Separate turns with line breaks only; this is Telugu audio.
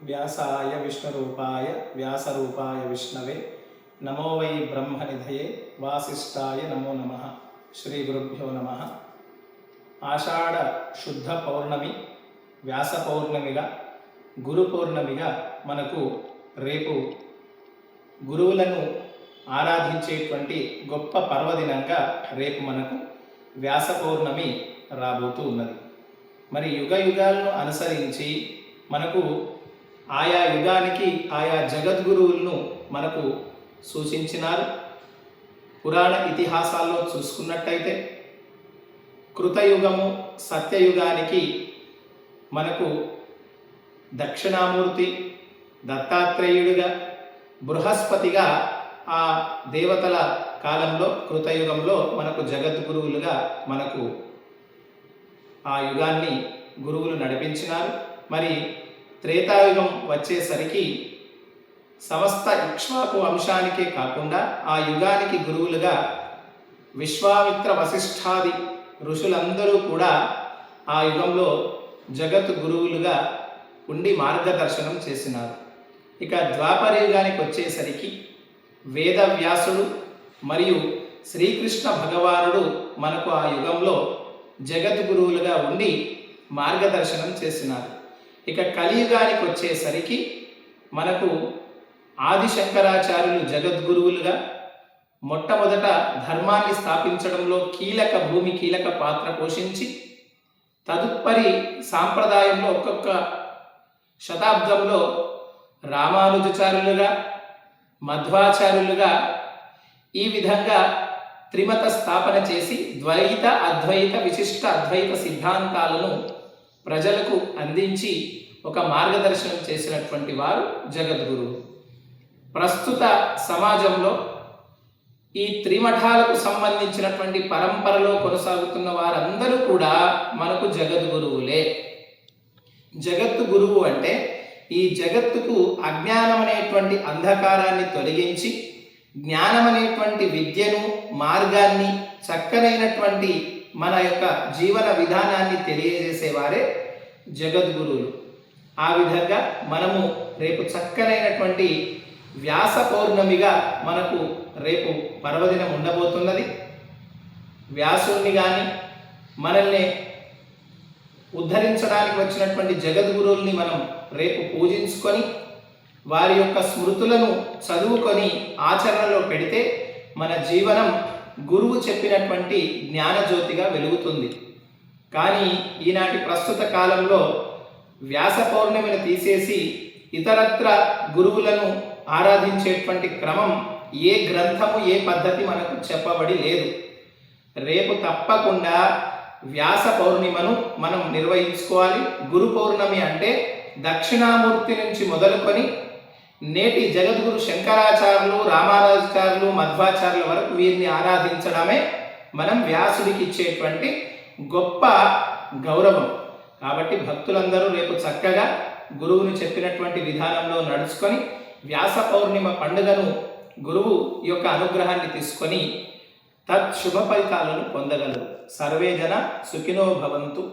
వ్యాసాయ విష్ణురూపాయ వ్యాసరూపాయ విష్ణవే నమో వై బ్రహ్మనిధయే వాసిష్ఠాయ నమో నమః. శ్రీ గురుభ్యో నమః. ఆషాఢ శుద్ధ పౌర్ణమి వ్యాస పౌర్ణమిగా గురు పౌర్ణమిగా మనకు రేపు గురువులను ఆరాధించేటువంటి గొప్ప పర్వదినంగా రేపు మనకు వ్యాస పౌర్ణమి రాబోతూ ఉన్నది. మరి యుగ యుగాలను అనుసరించి మనకు ఆయా యుగానికి ఆయా జగద్గురువులను మనకు సూచించినారు. పురాణ ఇతిహాసాల్లో చూసుకున్నట్టయితే కృతయుగము సత్యయుగానికి మనకు దక్షిణామూర్తి దత్తాత్రేయుడిగా బృహస్పతిగా ఆ దేవతల కాలంలో కృతయుగంలో మనకు జగద్గురువులుగా మనకు ఆ యుగాన్ని గురువులు నడిపించినారు. మరి త్రేతాయుగం వచ్చేసరికి సమస్త ఇక్ష్వాకు వంశానికే కాకుండా ఆ యుగానికి గురువులుగా విశ్వామిత్ర వశిష్ఠాది ఋషులందరూ కూడా ఆ యుగంలో జగత్ గురువులుగా ఉండి మార్గదర్శనం చేసినారు. ఇక ద్వాపర యుగానికి వచ్చేసరికి వేదవ్యాసుడు మరియు శ్రీకృష్ణ భగవానుడు మనకు ఆ యుగంలో జగద్గురువులుగా ఉండి మార్గదర్శనం చేసినారు. ఇక కలియుగానికి వచ్చేసరికి మనకు ఆదిశంకరాచార్యులు జగద్గురువులుగా మొట్టమొదట ధర్మాన్ని స్థాపించడంలో కీలక పాత్ర పోషించి తదుపరి సాంప్రదాయంలో ఒక్కొక్క శతాబ్దంలో రామానుజాచార్యులుగా మధ్వాచార్యులుగా ఈ విధంగా త్రిమత స్థాపన చేసి ద్వైత అద్వైత విశిష్ట అద్వైత సిద్ధాంతాలను ప్రజలకు అందించి ఒక మార్గదర్శనం చేసినటువంటి వారు జగద్గురువు. ప్రస్తుత సమాజంలో ఈ త్రిమఠాలకు సంబంధించినటువంటి పరంపరలో కొనసాగుతున్న వారందరూ కూడా మనకు జగద్గురువులే. జగత్తు గురువు అంటే ఈ జగత్తుకు అజ్ఞానం అనేటువంటి అంధకారాన్ని తొలగించి జ్ఞానం అనేటువంటి విద్యను మార్గాన్ని చక్కనైనటువంటి మన యొక్క జీవన విధానాన్ని తెలియజేసేవారే జగద్గురువులు. ఆ విధంగా మనము రేపు చక్కనైనటువంటి వ్యాస పౌర్ణమిగా మనకు రేపు పర్వదినం ఉండబోతున్నది. వ్యాసుని కానీ మనల్ని ఉద్ధరించడానికి వచ్చినటువంటి జగద్గురువుల్ని మనం రేపు పూజించుకొని వారి యొక్క స్మృతులను చదువుకొని ఆచరణలో పెడితే మన జీవనం గురువు చెప్పినటువంటి జ్ఞానజ్యోతిగా వెలుగుతుంది. కానీ ఈనాటి ప్రస్తుత కాలంలో వ్యాస పౌర్ణమిని తీసేసి ఇతరత్ర గురువులను ఆరాధించేటువంటి క్రమం ఏ గ్రంథము ఏ పద్ధతి మనకు చెప్పబడి లేదు. రేపు తప్పకుండా వ్యాస పౌర్ణిమను మనం నిర్వహించుకోవాలి. గురు పౌర్ణమి అంటే దక్షిణామూర్తి నుంచి మొదలుకొని నేటి జగద్గురు శంకరాచార్యులు రామానుజాచార్యులు మధ్వాచార్యుల వరకు వీరిని ఆరాధించడమే మనం వ్యాసుడికి ఇచ్చేటువంటి గొప్ప గౌరవం. కాబట్టి భక్తులందరూ రేపు చక్కగా గురువుని చెప్పినటువంటి విధానంలో నడుచుకొని వ్యాస పౌర్ణిమ పండుగను గురువు యొక్క అనుగ్రహాన్ని తీసుకొని తత్ శుభ ఫలితాలను పొందగలరు. సర్వే జన సుఖినో భవంతు.